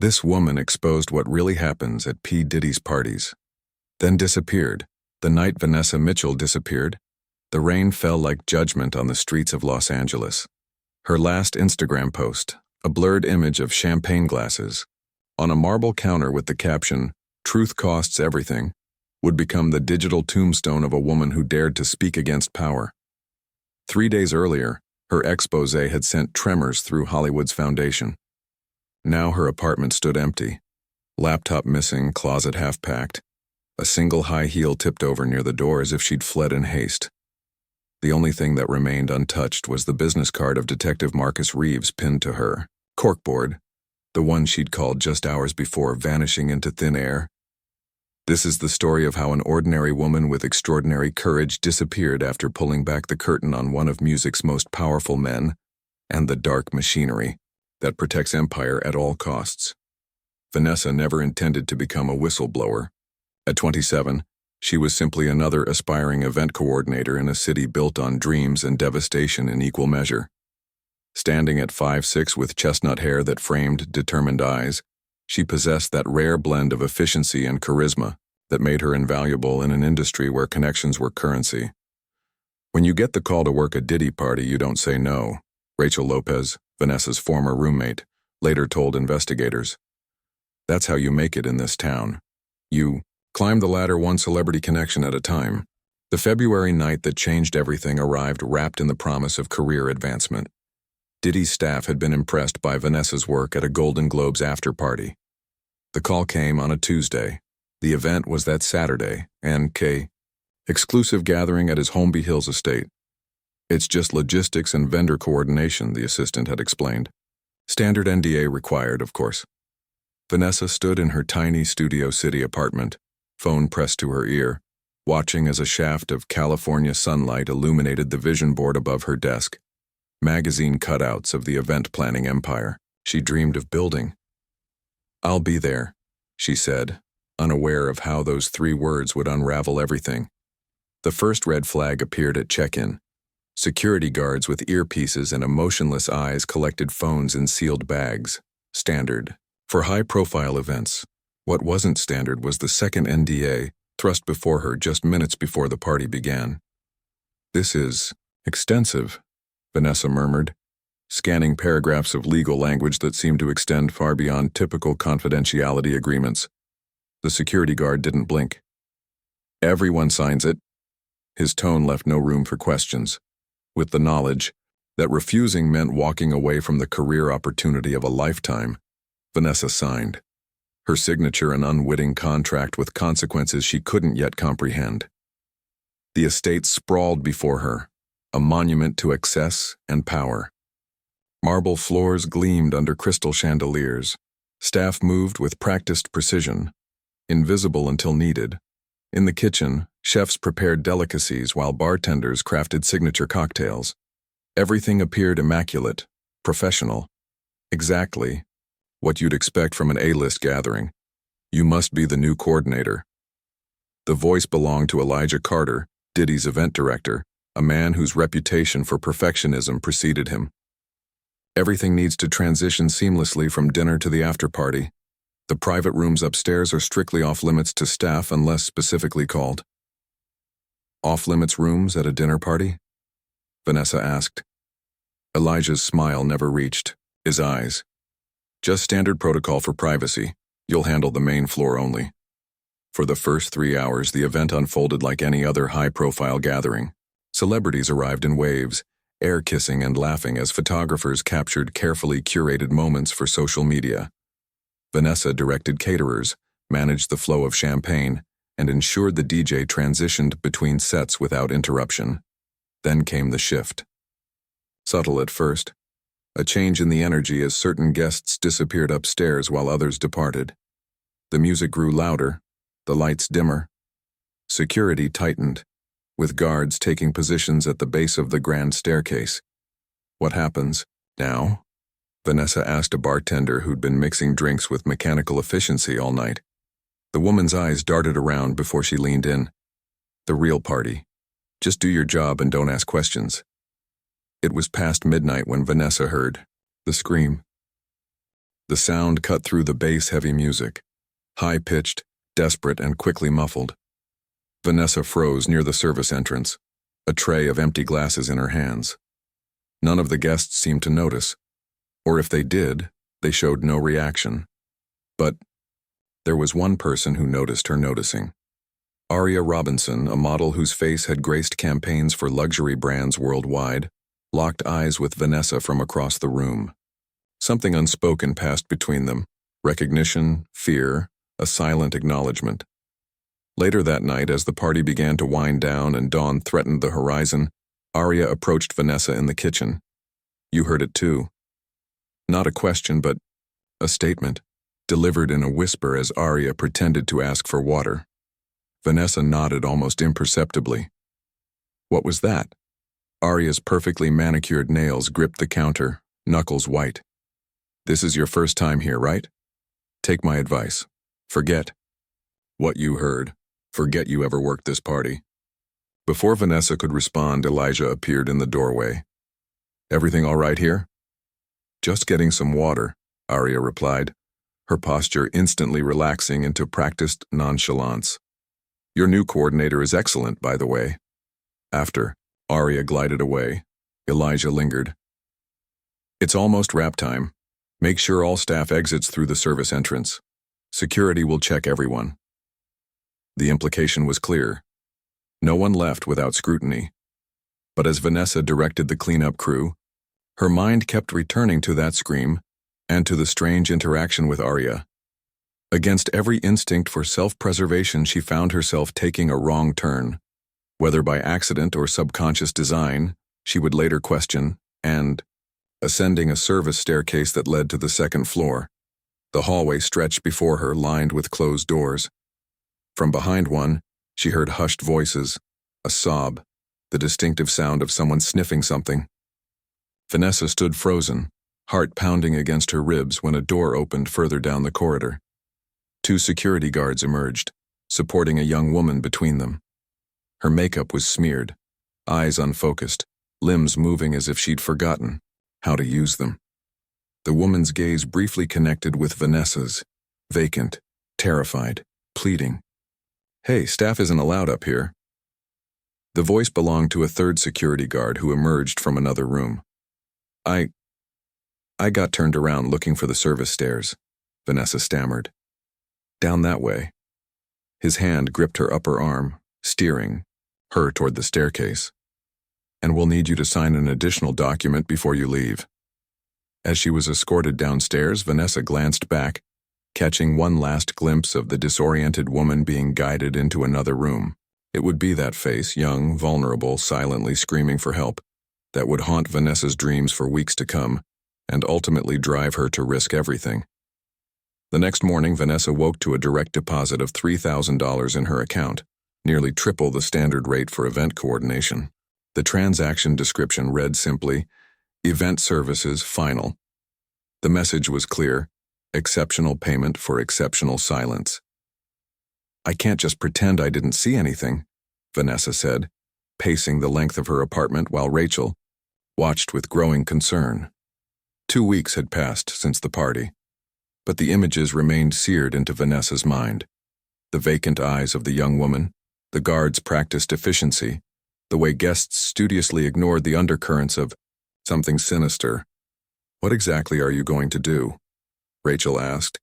This woman exposed what really happens at P. Diddy's parties. Then disappeared. The night Vanessa Mitchell disappeared, the rain fell like judgment on the streets of Los Angeles. Her last Instagram post, a blurred image of champagne glasses, on a marble counter with the caption, "Truth costs everything," would become the digital tombstone of a woman who dared to speak against power. 3 days earlier, her exposé had sent tremors through Hollywood's foundation. Now her apartment stood empty. Laptop missing, closet half-packed. A single high heel tipped over near the door as if she'd fled in haste. The only thing that remained untouched was the business card of Detective Marcus Reeves pinned to her corkboard, the one she'd called just hours before, vanishing into thin air. This is the story of how an ordinary woman with extraordinary courage disappeared after pulling back the curtain on one of music's most powerful men and the dark machinery that protects empire at all costs. Vanessa never intended to become a whistleblower. At 27, she was simply another aspiring event coordinator in a city built on dreams and devastation in equal measure. Standing at 5'6" with chestnut hair that framed determined eyes, she possessed that rare blend of efficiency and charisma that made her invaluable in an industry where connections were currency. When you get the call to work a Diddy party, you don't say no, Rachel Lopez, Vanessa's former roommate, later told investigators. That's how you make it in this town. You climb the ladder one celebrity connection at a time. The February night that changed everything arrived wrapped in the promise of career advancement. Diddy's staff had been impressed by Vanessa's work at a Golden Globes after-party. The call came on a Tuesday. The event was that Saturday, and exclusive gathering at his Holmby Hills estate. It's just logistics and vendor coordination, the assistant had explained. Standard NDA required, of course. Vanessa stood in her tiny Studio City apartment, phone pressed to her ear, watching as a shaft of California sunlight illuminated the vision board above her desk. Magazine cutouts of the event planning empire she dreamed of building. "I'll be there," she said, unaware of how those 3 words would unravel everything. The first red flag appeared at check-in. Security guards with earpieces and emotionless eyes collected phones in sealed bags. Standard. For high-profile events, what wasn't standard was the second NDA thrust before her just minutes before the party began. "This is extensive," Vanessa murmured, scanning paragraphs of legal language that seemed to extend far beyond typical confidentiality agreements. The security guard didn't blink. "Everyone signs it." His tone left no room for questions, with the knowledge that refusing meant walking away from the career opportunity of a lifetime. Vanessa signed, her signature an unwitting contract with consequences she couldn't yet comprehend. The estate sprawled before her, a monument to excess and power. Marble floors gleamed under crystal chandeliers. Staff moved with practiced precision, invisible until needed. In the kitchen, chefs prepared delicacies while bartenders crafted signature cocktails. Everything appeared immaculate, professional. Exactly what you'd expect from an A-list gathering. "You must be the new coordinator." The voice belonged to Elijah Carter, Diddy's event director, a man whose reputation for perfectionism preceded him. "Everything needs to transition seamlessly from dinner to the after-party. The private rooms upstairs are strictly off-limits to staff unless specifically called." "Off-limits rooms at a dinner party?" Vanessa asked. Elijah's smile never reached his eyes. "Just standard protocol for privacy. You'll handle the main floor only." For the first 3 hours, the event unfolded like any other high-profile gathering. Celebrities arrived in waves, air-kissing and laughing as photographers captured carefully curated moments for social media. Vanessa directed caterers, managed the flow of champagne, and ensured the DJ transitioned between sets without interruption. Then came the shift. Subtle at first, a change in the energy as certain guests disappeared upstairs while others departed. The music grew louder, the lights dimmer. Security tightened, with guards taking positions at the base of the grand staircase. "What happens now?" Vanessa asked a bartender who'd been mixing drinks with mechanical efficiency all night. The woman's eyes darted around before she leaned in. "The real party. Just do your job and don't ask questions." It was past midnight when Vanessa heard the scream. The sound cut through the bass-heavy music, high-pitched, desperate, and quickly muffled. Vanessa froze near the service entrance, a tray of empty glasses in her hands. None of the guests seemed to notice, or if they did, they showed no reaction. But there was one person who noticed her noticing. Aria Robinson, a model whose face had graced campaigns for luxury brands worldwide, locked eyes with Vanessa from across the room. Something unspoken passed between them, recognition, fear, a silent acknowledgement. Later that night, as the party began to wind down and dawn threatened the horizon, Aria approached Vanessa in the kitchen. You heard it too. Not a question, but a statement, delivered in a whisper as Aria pretended to ask for water. Vanessa nodded almost imperceptibly. What was that? Aria's perfectly manicured nails gripped the counter, knuckles white. This is your first time here, right? Take my advice. Forget what you heard. Forget you ever worked this party. Before Vanessa could respond, Elijah appeared in the doorway. Everything all right here? Just getting some water, Aria replied, her posture instantly relaxing into practiced nonchalance. Your new coordinator is excellent, by the way. After Aria glided away, Elijah lingered. It's almost wrap time. Make sure all staff exits through the service entrance. Security will check everyone. The implication was clear. No one left without scrutiny. But as Vanessa directed the cleanup crew, her mind kept returning to that scream and to the strange interaction with Aria. Against every instinct for self-preservation, she found herself taking a wrong turn. Whether by accident or subconscious design, she would later question, and ascending a service staircase that led to the second floor. The hallway stretched before her, lined with closed doors. From behind one, she heard hushed voices, a sob, the distinctive sound of someone sniffing something. Vanessa stood frozen, heart pounding against her ribs when a door opened further down the corridor. 2 security guards emerged, supporting a young woman between them. Her makeup was smeared, eyes unfocused, limbs moving as if she'd forgotten how to use them. The woman's gaze briefly connected with Vanessa's, vacant, terrified, pleading. Hey, staff isn't allowed up here. The voice belonged to a third security guard who emerged from another room. I got turned around looking for the service stairs, Vanessa stammered. Down that way. His hand gripped her upper arm, steering her toward the staircase. And we'll need you to sign an additional document before you leave. As she was escorted downstairs, Vanessa glanced back, catching one last glimpse of the disoriented woman being guided into another room. It would be that face, young, vulnerable, silently screaming for help, that would haunt Vanessa's dreams for weeks to come, and ultimately drive her to risk everything. The next morning, Vanessa woke to a direct deposit of $3,000 in her account, nearly triple the standard rate for event coordination. The transaction description read simply, Event Services Final. The message was clear, exceptional payment for exceptional silence. I can't just pretend I didn't see anything, Vanessa said, pacing the length of her apartment while Rachel watched with growing concern. 2 weeks had passed since the party, but the images remained seared into Vanessa's mind. The vacant eyes of the young woman, the guards' practiced efficiency, the way guests studiously ignored the undercurrents of something sinister. What exactly are you going to do? Rachel asked.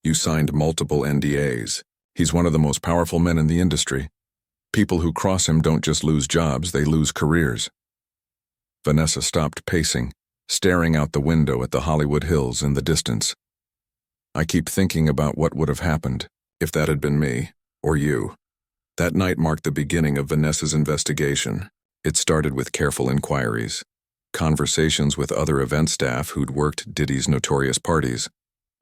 You signed multiple NDAs. He's one of the most powerful men in the industry. People who cross him don't just lose jobs, they lose careers. Vanessa stopped pacing, staring out the window at the Hollywood Hills in the distance. I keep thinking about what would have happened if that had been me, or you. That night marked the beginning of Vanessa's investigation. It started with careful inquiries, conversations with other event staff who'd worked Diddy's notorious parties,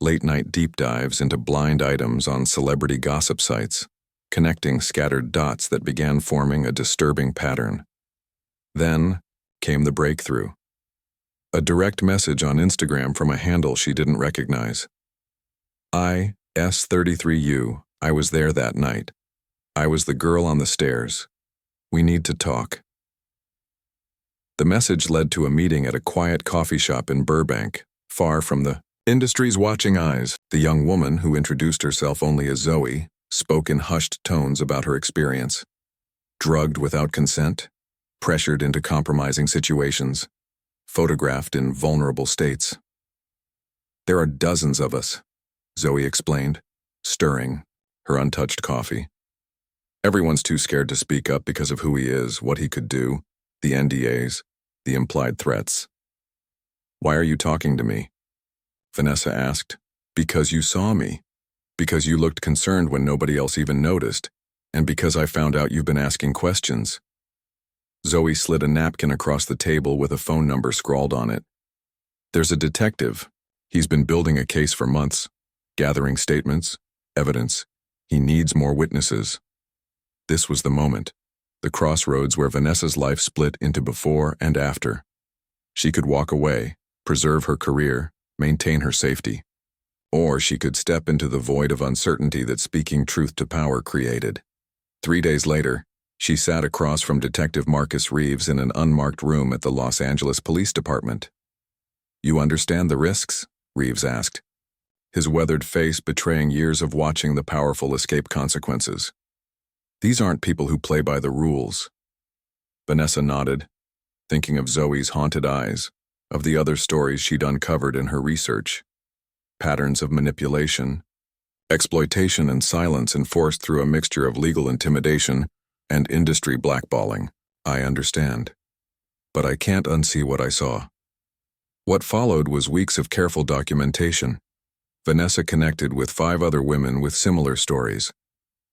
late-night deep dives into blind items on celebrity gossip sites, connecting scattered dots that began forming a disturbing pattern. Then came the breakthrough. A direct message on Instagram from a handle she didn't recognize. S33U, I was there that night. I was the girl on the stairs. We need to talk. The message led to a meeting at a quiet coffee shop in Burbank, far from the Industry's watching eyes. The young woman, who introduced herself only as Zoe, spoke in hushed tones about her experience. Drugged without consent, pressured into compromising situations, photographed in vulnerable states. There are dozens of us, Zoe explained, stirring her untouched coffee. Everyone's too scared to speak up because of who he is, what he could do, the NDAs, the implied threats. Why are you talking to me? Vanessa asked. Because you saw me. Because you looked concerned when nobody else even noticed. And because I found out you've been asking questions. Zoe slid a napkin across the table with a phone number scrawled on it. There's a detective. He's been building a case for months, gathering statements, evidence. He needs more witnesses. This was the moment, the crossroads where Vanessa's life split into before and after. She could walk away, preserve her career, maintain her safety. Or she could step into the void of uncertainty that speaking truth to power created. 3 days later, she sat across from Detective Marcus Reeves in an unmarked room at the Los Angeles Police Department. You understand the risks? Reeves asked, his weathered face betraying years of watching the powerful escape consequences. These aren't people who play by the rules. Vanessa nodded, thinking of Zoe's haunted eyes, of the other stories she'd uncovered in her research. Patterns of manipulation, exploitation and silence enforced through a mixture of legal intimidation and industry blackballing. I understand. But I can't unsee what I saw. What followed was weeks of careful documentation. Vanessa connected with 5 other women with similar stories.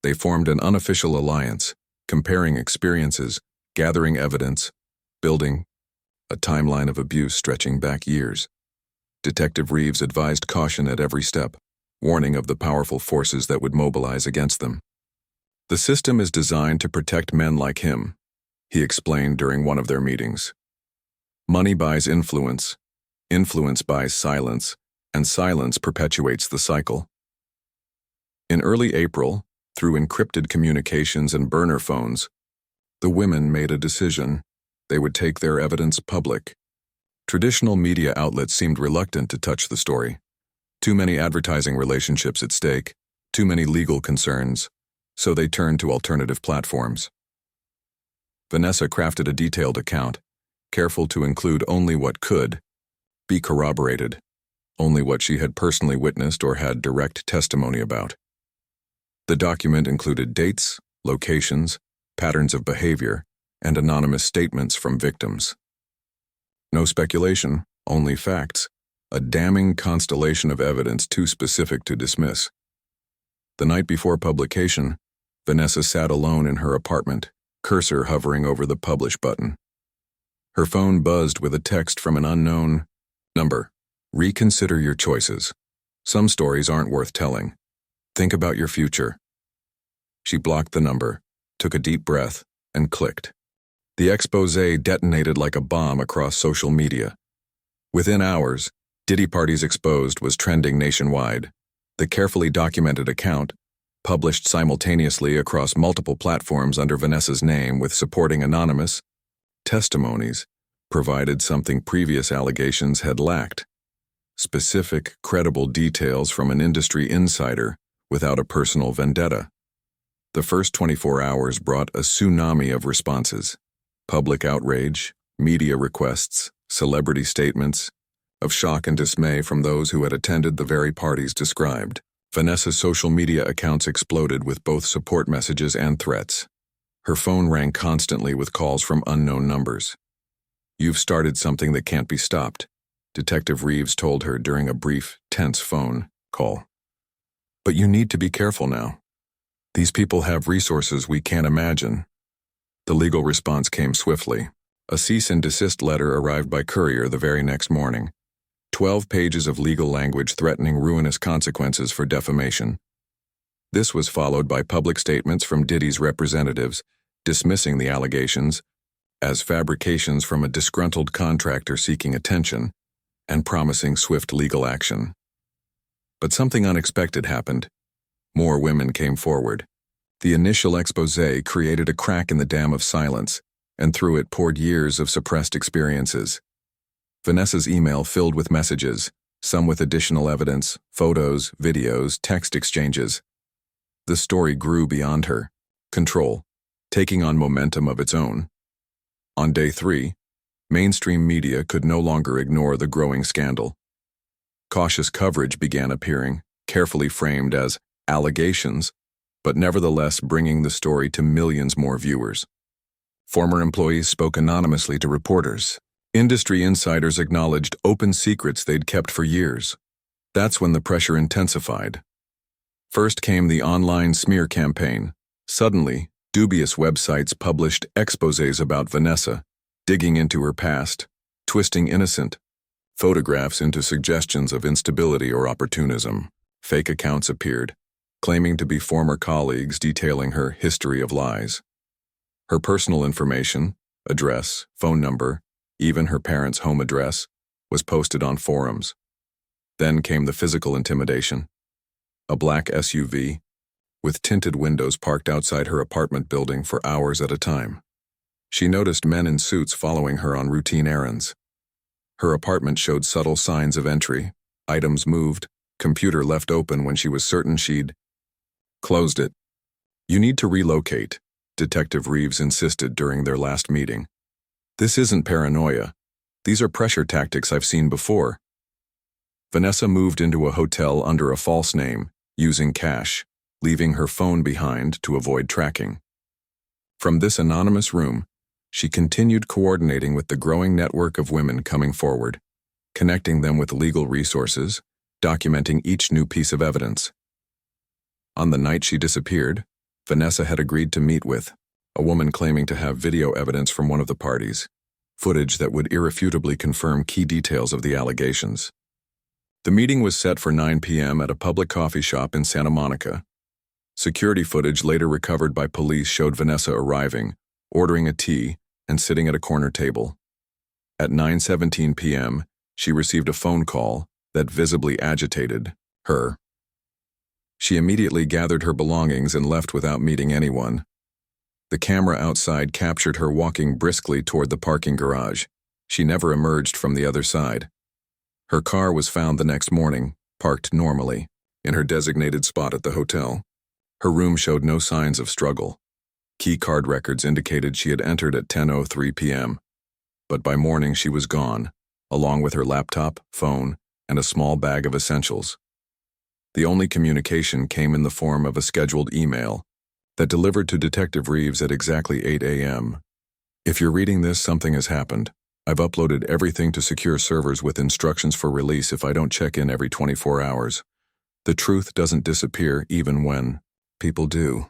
They formed an unofficial alliance, comparing experiences, gathering evidence, building a timeline of abuse stretching back years. Detective Reeves advised caution at every step, warning of the powerful forces that would mobilize against them. The system is designed to protect men like him, he explained during one of their meetings. Money buys influence, influence buys silence, and silence perpetuates the cycle. In early April, through encrypted communications and burner phones, the women made a decision. They would take their evidence public. Traditional media outlets seemed reluctant to touch the story. Too many advertising relationships at stake, too many legal concerns, so they turned to alternative platforms. Vanessa crafted a detailed account, careful to include only what could be corroborated, only what she had personally witnessed or had direct testimony about. The document included dates, locations, patterns of behavior, and anonymous statements from victims. No speculation, only facts, a damning constellation of evidence too specific to dismiss. The night before publication, Vanessa sat alone in her apartment, cursor hovering over the publish button. Her phone buzzed with a text from an unknown number. Reconsider your choices. Some stories aren't worth telling. Think about your future. She blocked the number, took a deep breath, and clicked. The exposé detonated like a bomb across social media. Within hours, Diddy Parties Exposed was trending nationwide. The carefully documented account, published simultaneously across multiple platforms under Vanessa's name with supporting anonymous testimonies, provided something previous allegations had lacked. Specific, credible details from an industry insider without a personal vendetta. The first 24 hours brought a tsunami of responses. Public outrage, media requests, celebrity statements, of shock and dismay from those who had attended the very parties described. Vanessa's social media accounts exploded with both support messages and threats. Her phone rang constantly with calls from unknown numbers. You've started something that can't be stopped, Detective Reeves told her during a brief, tense phone call. But you need to be careful now. These people have resources we can't imagine. The legal response came swiftly. A cease and desist letter arrived by courier the very next morning. 12 pages of legal language threatening ruinous consequences for defamation. This was followed by public statements from Diddy's representatives dismissing the allegations as fabrications from a disgruntled contractor seeking attention and promising swift legal action. But something unexpected happened. More women came forward. The initial exposé created a crack in the dam of silence, and through it poured years of suppressed experiences. Vanessa's email filled with messages, some with additional evidence, photos, videos, text exchanges. The story grew beyond her control, taking on momentum of its own. On day 3, mainstream media could no longer ignore the growing scandal. Cautious coverage began appearing, carefully framed as allegations, but nevertheless bringing the story to millions more viewers. Former employees spoke anonymously to reporters. Industry insiders acknowledged open secrets they'd kept for years. That's when the pressure intensified. First came the online smear campaign. Suddenly, dubious websites published exposés about Vanessa, digging into her past, twisting innocent photographs into suggestions of instability or opportunism. Fake accounts appeared, claiming to be former colleagues detailing her history of lies. Her personal information, address, phone number, even her parents' home address, was posted on forums. Then came the physical intimidation. A black SUV, with tinted windows parked outside her apartment building for hours at a time. She noticed men in suits following her on routine errands. Her apartment showed subtle signs of entry, items moved, computer left open when she was certain she'd closed it. "You need to relocate," Detective Reeves insisted during their last meeting. "This isn't paranoia. These are pressure tactics I've seen before." Vanessa moved into a hotel under a false name, using cash, leaving her phone behind to avoid tracking. From this anonymous room, she continued coordinating with the growing network of women coming forward, connecting them with legal resources, documenting each new piece of evidence. On the night she disappeared, Vanessa had agreed to meet with a woman claiming to have video evidence from one of the parties, footage that would irrefutably confirm key details of the allegations. The meeting was set for 9 p.m. at a public coffee shop in Santa Monica. Security footage later recovered by police showed Vanessa arriving, ordering a tea, and sitting at a corner table. At 9:17 p.m., she received a phone call that visibly agitated her. She immediately gathered her belongings and left without meeting anyone. The camera outside captured her walking briskly toward the parking garage. She never emerged from the other side. Her car was found the next morning, parked normally, in her designated spot at the hotel. Her room showed no signs of struggle. Key card records indicated she had entered at 10:03 p.m. But by morning she was gone, along with her laptop, phone, and a small bag of essentials. The only communication came in the form of a scheduled email that delivered to Detective Reeves at exactly 8 a.m. "If you're reading this, something has happened. I've uploaded everything to secure servers with instructions for release if I don't check in every 24 hours. The truth doesn't disappear even when people do."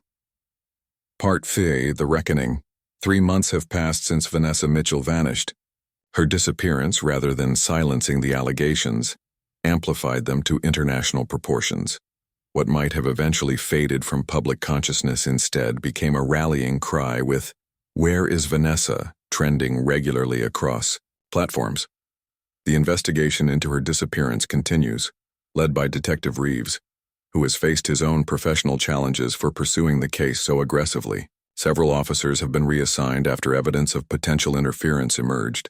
Part 3, The Reckoning. 3 months have passed since Vanessa Mitchell vanished. Her disappearance, rather than silencing the allegations, amplified them to international proportions. What might have eventually faded from public consciousness instead became a rallying cry with "Where is Vanessa?" trending regularly across platforms. The investigation into her disappearance continues, led by Detective Reeves, who has faced his own professional challenges for pursuing the case so aggressively. Several officers have been reassigned after evidence of potential interference emerged.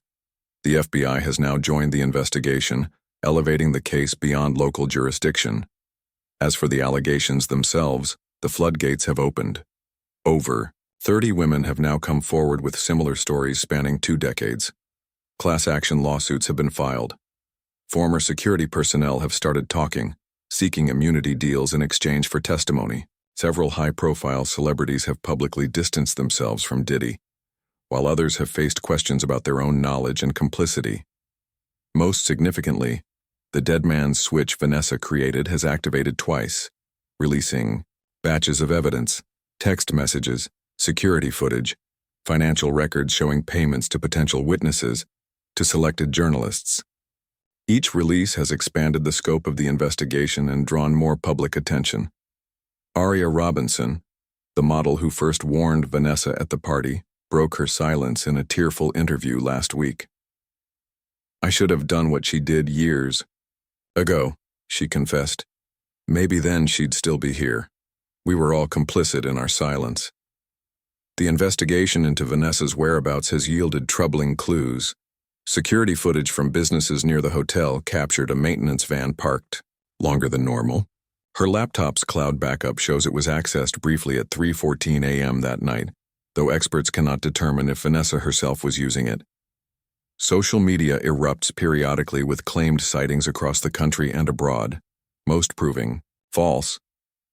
The FBI has now joined the investigation, elevating the case beyond local jurisdiction. As for the allegations themselves, the floodgates have opened. Over 30 women have now come forward with similar stories spanning 2 decades. Class action lawsuits have been filed. Former security personnel have started talking, seeking immunity deals in exchange for testimony. Several high-profile celebrities have publicly distanced themselves from Diddy, while others have faced questions about their own knowledge and complicity. Most significantly, the dead man's switch Vanessa created has activated twice, releasing batches of evidence, text messages, security footage, financial records showing payments to potential witnesses, to selected journalists. Each release has expanded the scope of the investigation and drawn more public attention. Aria Robinson, the model who first warned Vanessa at the party, broke her silence in a tearful interview last week. "I should have done what she did years ago," she confessed. "Maybe then she'd still be here. We were all complicit in our silence." The investigation into Vanessa's whereabouts has yielded troubling clues. Security footage from businesses near the hotel captured a maintenance van parked longer than normal. Her laptop's cloud backup shows it was accessed briefly at 3:14 a.m. that night, though experts cannot determine if Vanessa herself was using it. Social media erupts periodically with claimed sightings across the country and abroad, most proving false,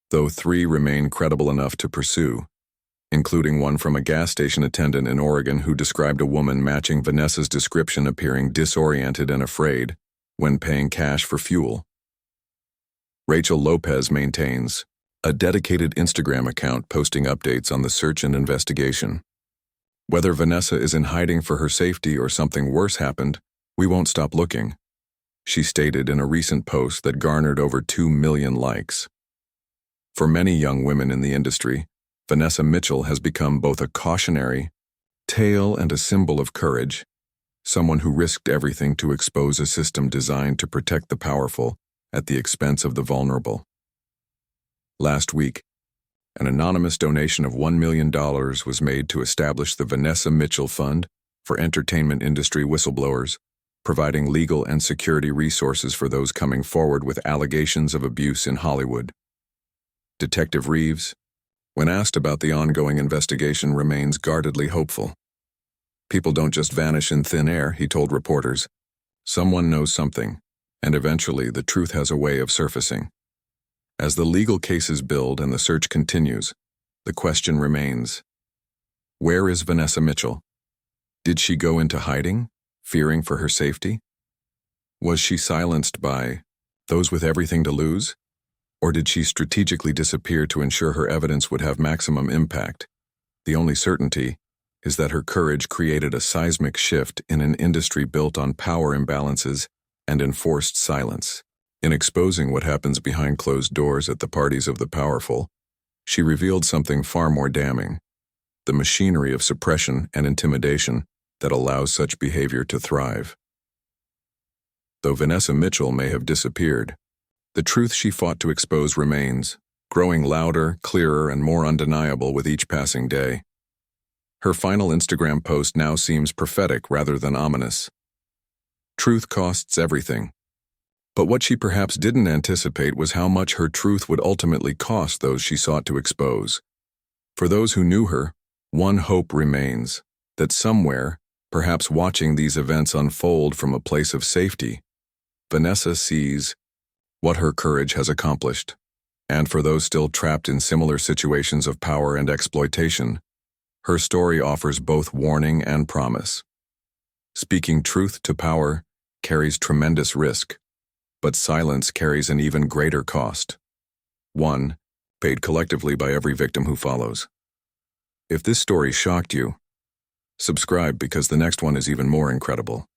though 3 remain credible enough to pursue, including one from a gas station attendant in Oregon who described a woman matching Vanessa's description appearing disoriented and afraid when paying cash for fuel. Rachel Lopez maintains a dedicated Instagram account posting updates on the search and investigation. Whether Vanessa is in hiding for her safety or something worse happened, we won't stop looking, she stated in a recent post that garnered over 2 million likes. For many young women in the industry, Vanessa Mitchell has become both a cautionary tale and a symbol of courage, someone who risked everything to expose a system designed to protect the powerful at the expense of the vulnerable. Last week, an anonymous donation of $1 million was made to establish the Vanessa Mitchell Fund for entertainment industry whistleblowers, providing legal and security resources for those coming forward with allegations of abuse in Hollywood. Detective Reeves, when asked about the ongoing investigation, remains guardedly hopeful. People don't just vanish in thin air, he told reporters. Someone knows something, and eventually the truth has a way of surfacing. As the legal cases build and the search continues, the question remains, where is Vanessa Mitchell? Did she go into hiding, fearing for her safety? Was she silenced by those with everything to lose? Or did she strategically disappear to ensure her evidence would have maximum impact? The only certainty is that her courage created a seismic shift in an industry built on power imbalances and enforced silence. In exposing what happens behind closed doors at the parties of the powerful, she revealed something far more damning: the machinery of suppression and intimidation that allows such behavior to thrive. Though Vanessa Mitchell may have disappeared, the truth she fought to expose remains, growing louder, clearer, and more undeniable with each passing day. Her final Instagram post now seems prophetic rather than ominous. Truth costs everything. But what she perhaps didn't anticipate was how much her truth would ultimately cost those she sought to expose. For those who knew her, one hope remains, that somewhere, perhaps watching these events unfold from a place of safety, Vanessa sees what her courage has accomplished. And for those still trapped in similar situations of power and exploitation, her story offers both warning and promise. Speaking truth to power carries tremendous risk, but silence carries an even greater cost. One, paid collectively by every victim who follows. If this story shocked you, subscribe because the next one is even more incredible.